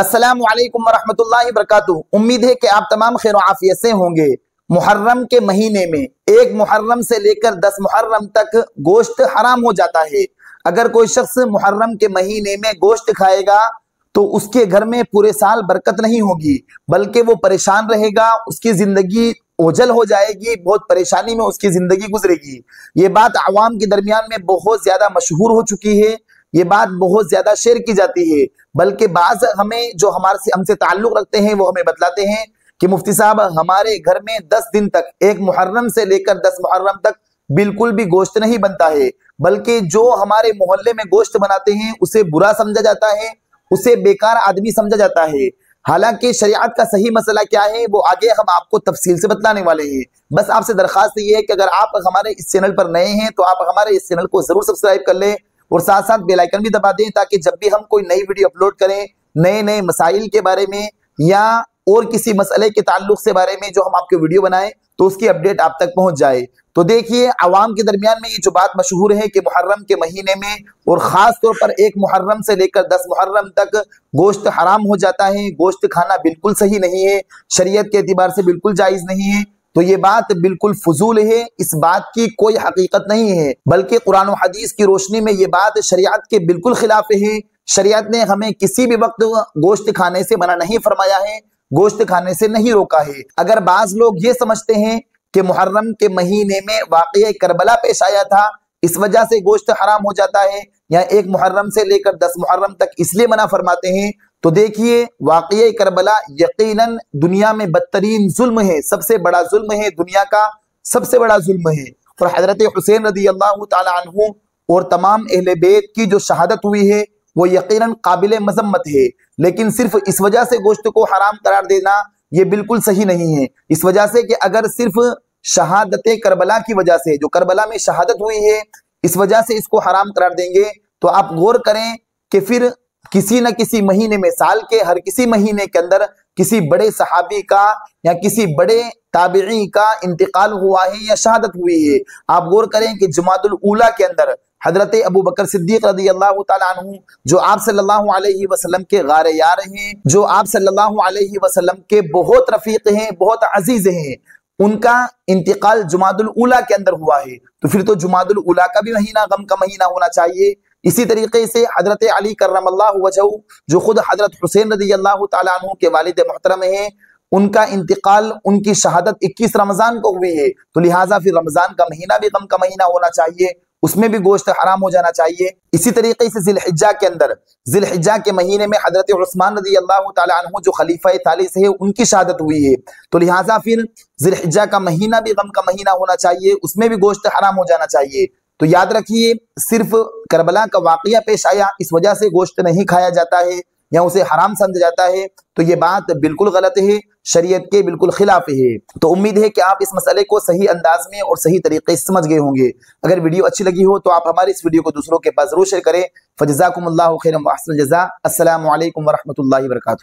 अस्सलामु अलैकुम वरहमतुल्लाहि वबरकातुहू। उम्मीद है कि आप तमाम खैर आफियत से होंगे। मुहर्रम के महीने में 1 मुहर्रम से लेकर 10 मुहर्रम तक गोश्त हराम हो जाता है। अगर कोई शख्स मुहर्रम के महीने में गोश्त खाएगा तो उसके घर में पूरे साल बरकत नहीं होगी, बल्कि वो परेशान रहेगा, उसकी जिंदगी ओझल हो जाएगी, बहुत परेशानी में उसकी जिंदगी गुजरेगी। ये बात आवाम के दरमियान में बहुत ज्यादा मशहूर हो चुकी है, ये बात बहुत ज्यादा शेयर की जाती है। बल्कि बाज हमें जो हमसे ताल्लुक रखते हैं वो हमें बतलाते हैं कि मुफ्ती साहब हमारे घर में 10 दिन तक 1 मुहर्रम से लेकर 10 मुहर्रम तक बिल्कुल भी गोश्त नहीं बनता है, बल्कि जो हमारे मोहल्ले में गोश्त बनाते हैं उसे बुरा समझा जाता है, उसे बेकार आदमी समझा जाता है। हालांकि शरीयत का सही मसला क्या है वो आगे हम आपको तफसील से बतलाने वाले हैं। बस आपसे दरखास्त ये है कि अगर आप हमारे इस चैनल पर नए हैं तो आप हमारे इस चैनल को जरूर सब्सक्राइब कर लें और साथ साथ बेल आइकन भी दबा दें, ताकि जब भी हम कोई नई वीडियो अपलोड करें नए नए मसाइल के बारे में या और किसी मसले के ताल्लुक से बारे में जो हम आपके वीडियो बनाएं तो उसकी अपडेट आप तक पहुंच जाए। तो देखिए, आवाम के दरमियान में ये जो बात मशहूर है कि मुहर्रम के महीने में और खास तौर पर 1 मुहर्रम से लेकर 10 मुहर्रम तक गोश्त हराम हो जाता है, गोश्त खाना बिल्कुल सही नहीं है, शरीयत के एतबार से बिल्कुल जायज नहीं है, तो ये बात बिल्कुल फजूल है। इस बात की कोई हकीकत नहीं है, बल्कि कुरान और हदीस की रोशनी में ये बात शरीयत के बिल्कुल खिलाफ है। शरीयत ने हमें किसी भी वक्त गोश्त खाने से मना नहीं फरमाया है, गोश्त खाने से नहीं रोका है। अगर बाज लोग ये समझते हैं कि मुहर्रम के महीने में वाक़या करबला पेश आया था, इस वजह से गोश्त हराम हो जाता है, या 1 मुहर्रम से लेकर 10 मुहर्रम तक इसलिए मना फरमाते हैं, तो देखिए वाक़या करबला यकीनन दुनिया में बदतरीन जुल्म है, सबसे बड़ा जुल्म है, दुनिया का सबसे बड़ा जुल्म है। और हजरत हुसैन रज़ी अल्लाह तआला अन्हु और तमाम अहले बैत की जो शहादत हुई है वो यकीनन काबिल मजम्मत है, लेकिन सिर्फ इस वजह से गोश्त को हराम करार देना ये बिल्कुल सही नहीं है। इस वजह से कि अगर सिर्फ शहादत करबला की वजह से, जो करबला में शहादत हुई है, इस वजह से इसको हराम करार देंगे तो आप गौर करें कि फिर किसी न किसी महीने में, साल के हर किसी महीने के अंदर किसी बड़े सहाबी का या किसी बड़े ताबिई का इंतकाल हुआ है या शहादत हुई है। आप गौर करें कि जुमादुल ऊला के अंदर हजरत अबू बकर सिद्दीक रज़ी अल्लाह तआला अन्हु, जो आप सल्लल्लाहु अलैहि वसल्लम के गारे यार हैं, जो आप सल्लल्लाहु अलैहि वसल्लम के बहुत रफीक हैं, बहुत अजीज हैं, उनका इंतकाल जुमादुल ऊला के अंदर हुआ है। तो फिर तो जुमादुल ऊला का भी महीना गम का महीना होना चाहिए। इसी तरीके से हजरत अली करमल्लाहु वजहू, जो खुद हजरत हुसैन रज़ी अल्लाह तआला अन्हु के वालिद मोहतरम हैं, उनका इंतकाल, उनकी शहादत 21 रमजान को हुई है, तो लिहाजा फिर रमजान का महीना भी गम का महीना होना चाहिए, उसमें भी गोश्त हराम हो जाना चाहिए। इसी तरीके से जिलहिज्जा के अंदर, जिलहिज्जा के महीने में हजरत उस्मान रज़ी अल्लाह तआला अन्हु जो खलीफा थालिस है उनकी शहादत हुई है, तो लिहाजा फिर जिलहिज्जा का महीना भी गम का महीना होना चाहिए, उसमें भी गोश्त हराम हो जाना चाहिए। तो याद रखिए, सिर्फ करबला का वाकया पेश आया इस वजह से गोश्त नहीं खाया जाता है या उसे हराम समझा जाता है, तो ये बात बिल्कुल गलत है, शरीयत के बिल्कुल खिलाफ है। तो उम्मीद है कि आप इस मसले को सही अंदाज में और सही तरीके से समझ गए होंगे। अगर वीडियो अच्छी लगी हो तो आप हमारे इस वीडियो को दूसरों के पास जरूर शेयर करें। फजज़ाकुमुल्लाहु खैरन व अहसन जज़ा। अस्सलामु अलैकुम व रहमतुल्लाहि व बरकातुहू।